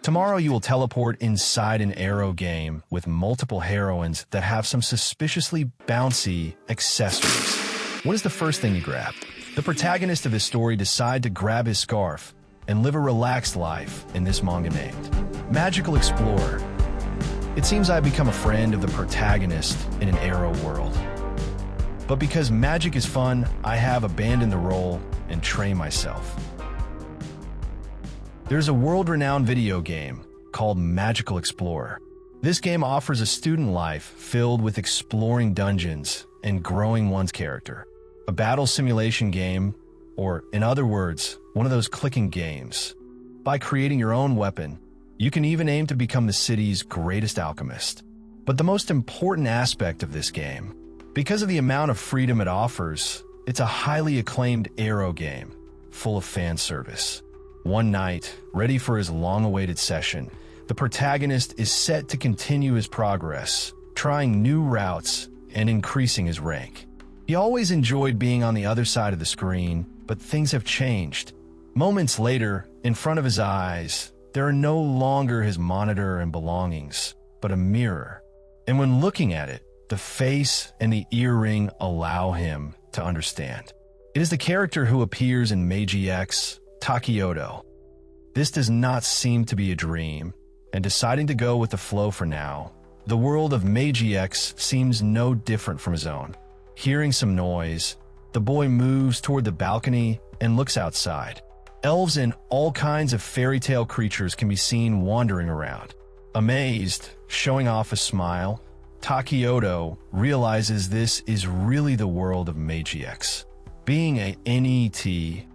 Tomorrow you will teleport inside an arrow game with multiple heroines that have some suspiciously bouncy accessories. What is the first thing you grab? The protagonist of this story decide to grab his scarf and live a relaxed life in this manga named Magical Explorer. It seems I've become a friend of the protagonist in an arrow world. But because magic is fun, I have abandoned the role and trained myself. There's a world-renowned video game called Magical Explorer. This game offers a student life filled with exploring dungeons and growing one's character. A battle simulation game, or in other words, one of those clicking games. By creating your own weapon, you can even aim to become the city's greatest alchemist. But the most important aspect of this game, because of the amount of freedom it offers, it's a highly acclaimed arrow game, full of fan service. One night, ready for his long-awaited session, the protagonist is set to continue his progress, trying new routes and increasing his rank. He always enjoyed being on the other side of the screen, but things have changed. Moments later, in front of his eyes, there are no longer his monitor and belongings, but a mirror. And when looking at it, the face and the earring allow him to understand. It is the character who appears in Meiji X, Takioto. This does not seem to be a dream, and deciding to go with the flow for now, the world of Meiji X seems no different from his own. Hearing some noise, the boy moves toward the balcony and looks outside. Elves and all kinds of fairy tale creatures can be seen wandering around. Amazed, showing off a smile, Takioto realizes this is really the world of Meiji X. Being a NET,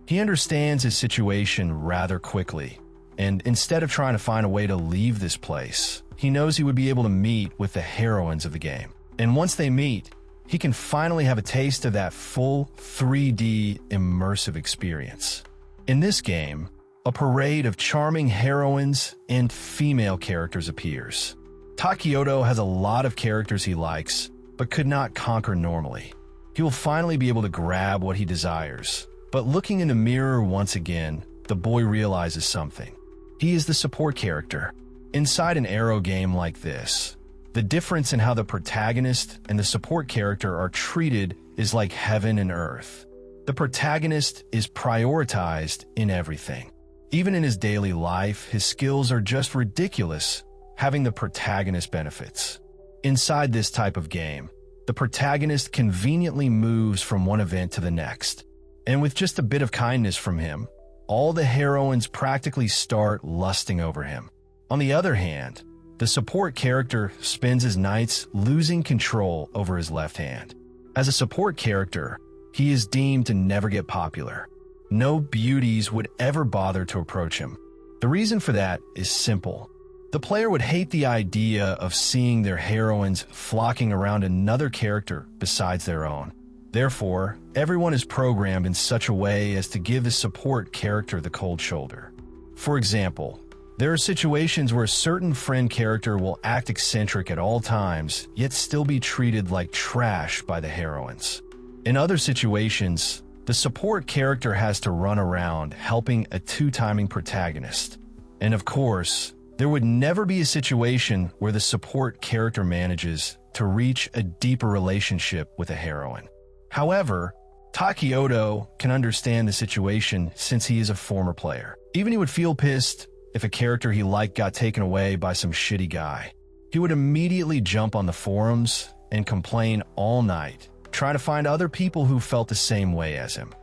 he understands his situation rather quickly, and instead of trying to find a way to leave this place, he knows he would be able to meet with the heroines of the game. And once they meet, he can finally have a taste of that full 3D immersive experience. In this game, a parade of charming heroines and female characters appears. Takioto has a lot of characters he likes, but could not conquer normally. He will finally be able to grab what he desires. But looking in the mirror once again, the boy realizes something. He is the support character. Inside an arrow game like this, the difference in how the protagonist and the support character are treated is like heaven and earth. The protagonist is prioritized in everything. Even in his daily life, his skills are just ridiculous, having the protagonist benefits. Inside this type of game, the protagonist conveniently moves from one event to the next. And with just a bit of kindness from him, all the heroines practically start lusting over him. On the other hand, the support character spends his nights losing control over his left hand. As a support character, he is deemed to never get popular. No beauties would ever bother to approach him. The reason for that is simple. The player would hate the idea of seeing their heroines flocking around another character besides their own. Therefore, everyone is programmed in such a way as to give the support character the cold shoulder. For example, there are situations where a certain friend character will act eccentric at all times, yet still be treated like trash by the heroines. In other situations, the support character has to run around helping a two-timing protagonist. And of course, there would never be a situation where the support character manages to reach a deeper relationship with a heroine. However, Takioto can understand the situation since he is a former player. Even he would feel pissed if a character he liked got taken away by some shitty guy. He would immediately jump on the forums and complain all night, trying to find other people who felt the same way as him.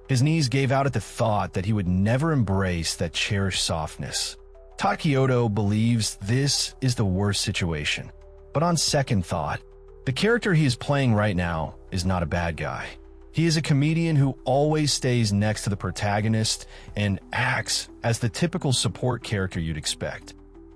His knees gave out at the thought that he would never embrace that cherished softness. Takioto believes this is the worst situation. But on second thought, the character he is playing right now is not a bad guy. He is a comedian who always stays next to the protagonist and acts as the typical support character you'd expect,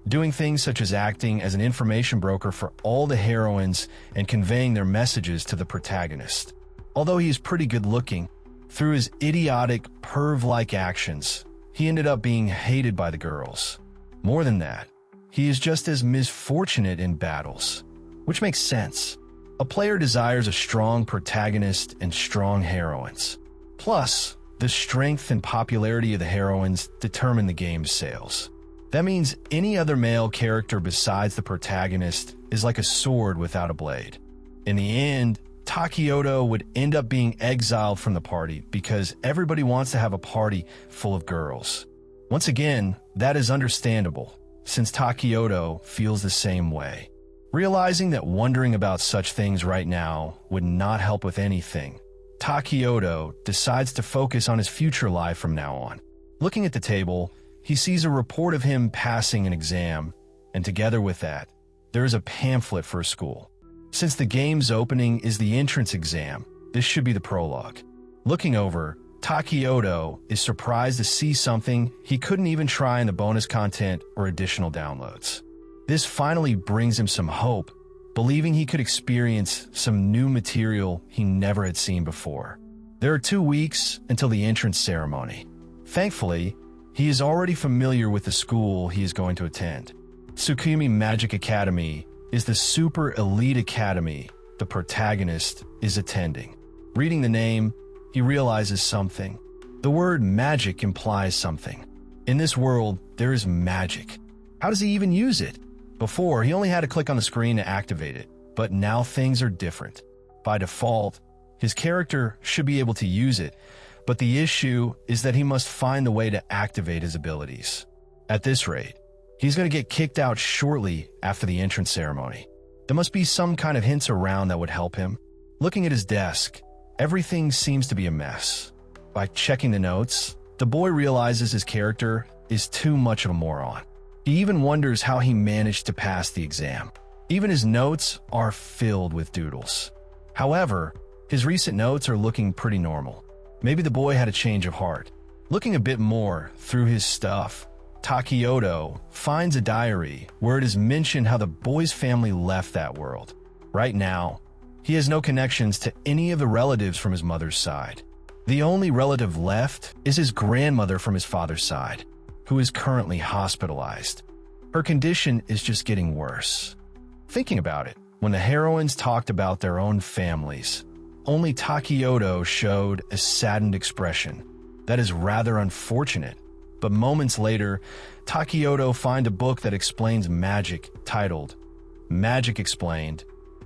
doing things such as acting as an information broker for all the heroines and conveying their messages to the protagonist. Although he is pretty good looking, through his idiotic, perv-like actions, he ended up being hated by the girls. More than that, he is just as misfortunate in battles, which makes sense. A player desires a strong protagonist and strong heroines. Plus, the strength and popularity of the heroines determine the game's sales. That means any other male character besides the protagonist is like a sword without a blade. In the end, Takioto would end up being exiled from the party because everybody wants to have a party full of girls. Once again, that is understandable, since Takioto feels the same way. Realizing that wondering about such things right now would not help with anything, Takioto decides to focus on his future life from now on. Looking at the table, he sees a report of him passing an exam, and together with that, there is a pamphlet for a school. Since the game's opening is the entrance exam, this should be the prologue. Looking over, Takioto is surprised to see something he couldn't even try in the bonus content or additional downloads. This finally brings him some hope, believing he could experience some new material he never had seen before. There are 2 weeks until the entrance ceremony. Thankfully, he is already familiar with the school he is going to attend. Tsukimi Magic Academy is the super elite academy the protagonist is attending. Reading the name, he realizes something. The word magic implies something. In this world, there is magic. How does he even use it? Before, he only had to click on the screen to activate it, but now things are different. By default, his character should be able to use it, but the issue is that he must find the way to activate his abilities. At this rate, he's going to get kicked out shortly after the entrance ceremony. There must be some kind of hints around that would help him. Looking at his desk, everything seems to be a mess. By checking the notes, the boy realizes his character is too much of a moron. He even wonders how he managed to pass the exam. Even his notes are filled with doodles. However, his recent notes are looking pretty normal. Maybe the boy had a change of heart. Looking a bit more through his stuff, Takioto finds a diary where it is mentioned how the boy's family left that world. Right now, he has no connections to any of the relatives from his mother's side. The only relative left is his grandmother from his father's side, who is currently hospitalized. Her condition is just getting worse. Thinking about it, when the heroines talked about their own families, only Takioto showed a saddened expression. That is rather unfortunate. But moments later, Takioto finds a book that explains magic titled Magic Explained.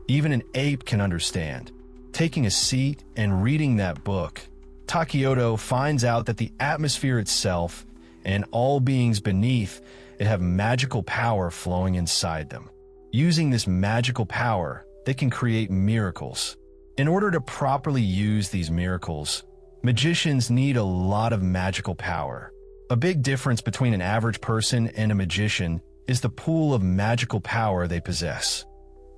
Even an ape can understand. Taking a seat and reading that book, Takioto finds out that the atmosphere itself and all beings beneath it have magical power flowing inside them. Using this magical power, they can create miracles. In order to properly use these miracles, magicians need a lot of magical power. A big difference between an average person and a magician is the pool of magical power they possess.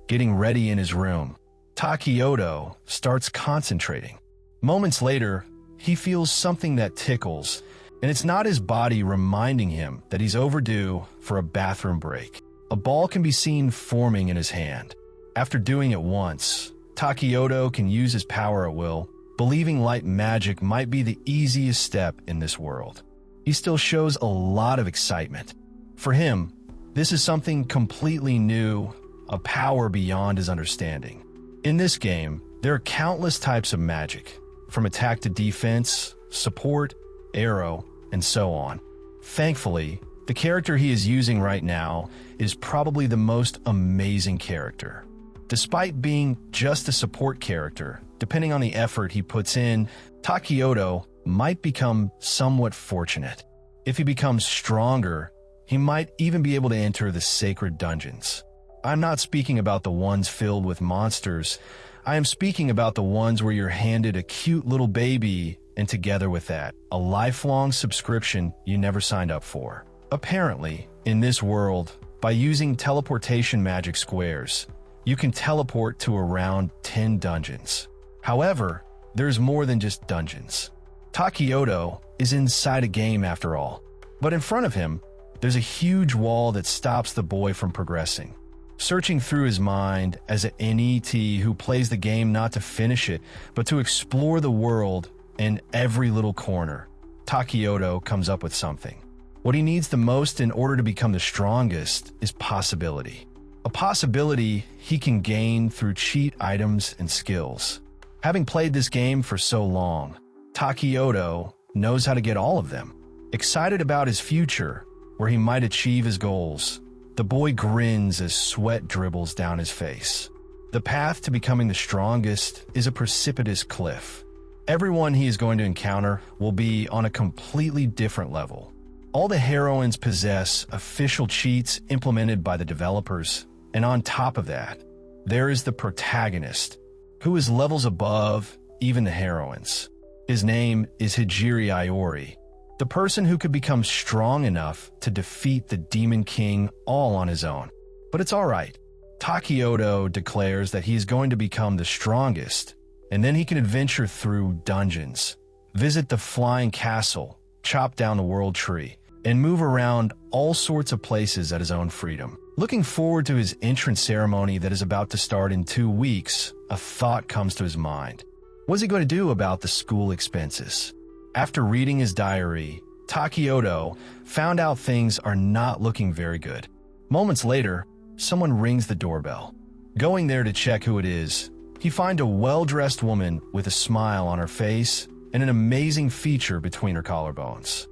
Getting ready in his room, Takioto starts concentrating. Moments later, he feels something that tickles, and it's not his body reminding him that he's overdue for a bathroom break. A ball can be seen forming in his hand. After doing it once, Takioto can use his power at will, believing light magic might be the easiest step in this world. He still shows a lot of excitement. For him, this is something completely new, a power beyond his understanding. In this game, there are countless types of magic, from attack to defense, support, arrow, and so on. Thankfully, the character he is using right now is probably the most amazing character. Despite being just a support character, depending on the effort he puts in, Takioto might become somewhat fortunate. If he becomes stronger, he might even be able to enter the sacred dungeons. I'm not speaking about the ones filled with monsters. I am speaking about the ones where you're handed a cute little baby and together with that, a lifelong subscription you never signed up for. Apparently, in this world, by using teleportation magic squares, you can teleport to around 10 dungeons. However, there's more than just dungeons. Takioto is inside a game after all, but in front of him, there's a huge wall that stops the boy from progressing. Searching through his mind as an NET who plays the game not to finish it, but to explore the world in every little corner, Takioto comes up with something. What he needs the most in order to become the strongest is possibility. A possibility he can gain through cheat items and skills. Having played this game for so long, Takioto knows how to get all of them. Excited about his future, where he might achieve his goals. The boy grins as sweat dribbles down his face. The path to becoming the strongest is a precipitous cliff. Everyone he is going to encounter will be on a completely different level. All the heroines possess official cheats implemented by the developers, and on top of that, there is the protagonist, who is levels above even the heroines. His name is Hijiri Iori, the person who could become strong enough to defeat the Demon King all on his own. But it's alright. Takioto declares that he is going to become the strongest, and then he can adventure through dungeons, visit the flying castle, chop down the world tree, and move around all sorts of places at his own freedom. Looking forward to his entrance ceremony that is about to start in 2 weeks, a thought comes to his mind. What's he going to do about the school expenses? After reading his diary, Takioto found out things are not looking very good. Moments later, someone rings the doorbell. Going there to check who it is, he finds a well-dressed woman with a smile on her face and an amazing feature between her collarbones.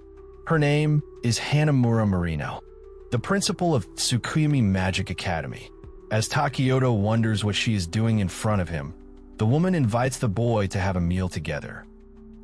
Her name is Hanamura Marino, the principal of Tsukumi Magic Academy. As Takioto wonders what she is doing in front of him, the woman invites the boy to have a meal together.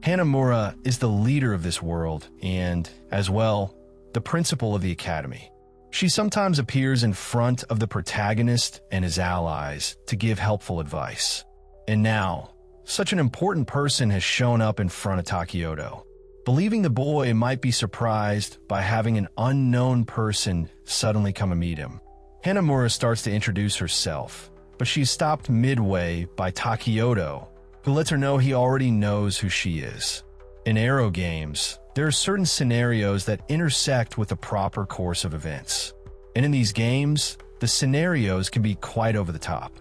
Hanamura is the leader of this world and, as well, the principal of the academy. She sometimes appears in front of the protagonist and his allies to give helpful advice. And now, such an important person has shown up in front of Takioto. Believing the boy might be surprised by having an unknown person suddenly come and meet him, Hanamura starts to introduce herself, but she's stopped midway by Takioto, who lets her know he already knows who she is. In Arrow games, there are certain scenarios that intersect with the proper course of events. And in these games, the scenarios can be quite over the top.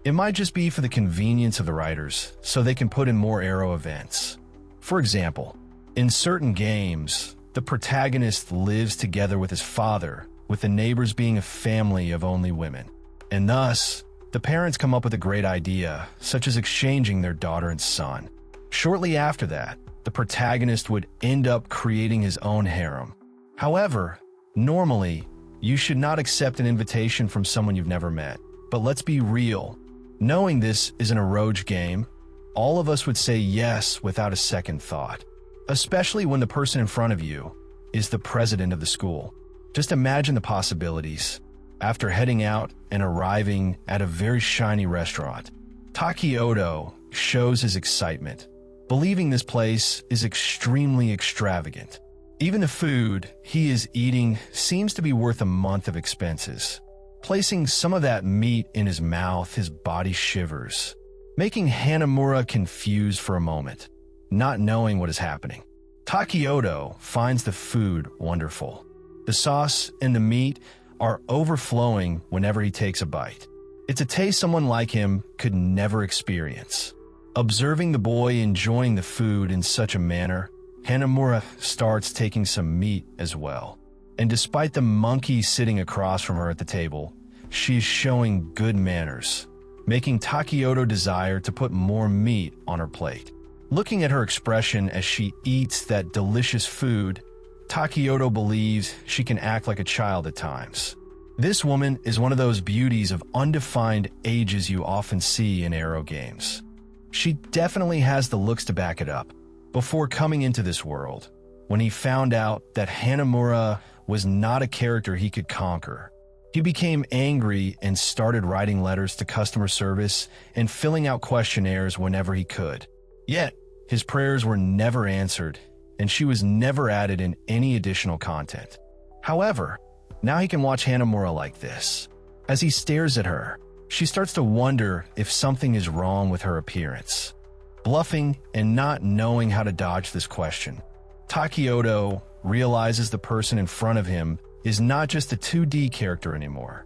It might just be for the convenience of the writers, so they can put in more Arrow events. For example, in certain games, the protagonist lives together with his father, with the neighbors being a family of only women. And thus, the parents come up with a great idea, such as exchanging their daughter and son. Shortly after that, the protagonist would end up creating his own harem. However, normally, you should not accept an invitation from someone you've never met. But let's be real. Knowing this is an Eroge game, all of us would say yes without a second thought. Especially when the person in front of you is the president of the school. Just imagine the possibilities. After heading out and arriving at a very shiny restaurant, Takioto shows his excitement, believing this place is extremely extravagant. Even the food he is eating seems to be worth a month of expenses. Placing some of that meat in his mouth, his body shivers, making Hanamura confused for a moment, not knowing what is happening. Takioto finds the food wonderful. The sauce and the meat are overflowing whenever he takes a bite. It's a taste someone like him could never experience. Observing the boy enjoying the food in such a manner, Hanamura starts taking some meat as well. And despite the monkey sitting across from her at the table, she is showing good manners, making Takioto desire to put more meat on her plate. Looking at her expression as she eats that delicious food, Takioto believes she can act like a child at times. This woman is one of those beauties of undefined ages you often see in Arrow games. She definitely has the looks to back it up. Before coming into this world, when he found out that Hanamura was not a character he could conquer, he became angry and started writing letters to customer service and filling out questionnaires whenever he could. Yet, his prayers were never answered, and she was never added in any additional content. However, now he can watch Hanamura like this. As he stares at her, she starts to wonder if something is wrong with her appearance. Bluffing and not knowing how to dodge this question, Takioto realizes the person in front of him is not just a 2D character anymore.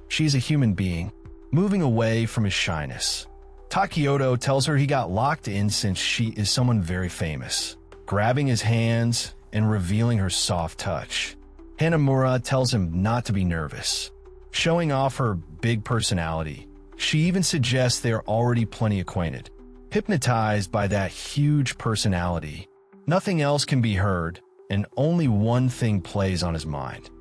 She's a human being, moving away from his shyness. Takioto tells her he got locked in since she is someone very famous, grabbing his hands and revealing her soft touch. Hanamura tells him not to be nervous. Showing off her big personality, she even suggests they are already plenty acquainted. Hypnotized by that huge personality, nothing else can be heard, and only one thing plays on his mind.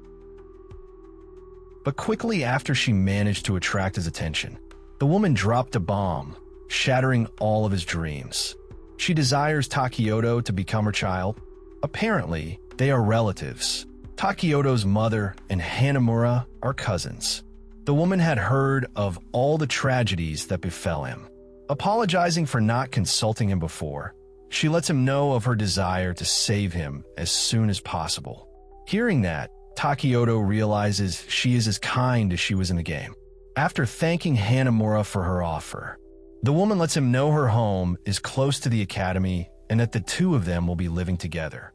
But quickly after she managed to attract his attention, the woman dropped a bomb, shattering all of his dreams. She desires Takioto to become her child. Apparently, they are relatives. Takioto's mother and Hanamura are cousins. The woman had heard of all the tragedies that befell him. Apologizing for not consulting him before, she lets him know of her desire to save him as soon as possible. Hearing that, Takioto realizes she is as kind as she was in the game. After thanking Hanamura for her offer, the woman lets him know her home is close to the academy and that the two of them will be living together.